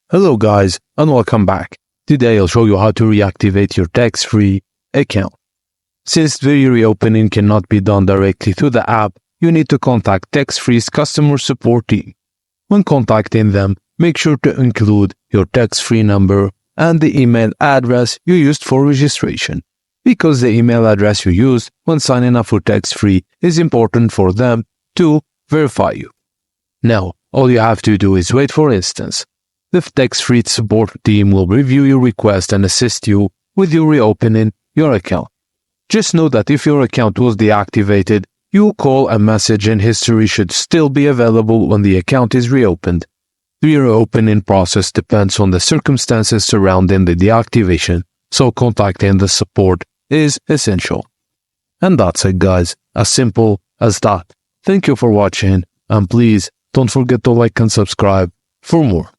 Hello guys and welcome back. Today I'll show you how to reactivate your Textfree account. Since the reopening cannot be done directly through the app, you need to contact Textfree's customer support team. When contacting them, make sure to include your Textfree number and the email address you used for registration, because the email address you used when signing up for Textfree is important for them to verify you. Now, all you have to do is wait for instance. The Textfree support team will review your request and assist you with your reopening your account. Just know that if your account was deactivated, your call and messaging history should still be available when the account is reopened. The reopening process depends on the circumstances surrounding the deactivation, so contacting the support is essential. And that's it guys, as simple as that. Thank you for watching, and please don't forget to like and subscribe for more.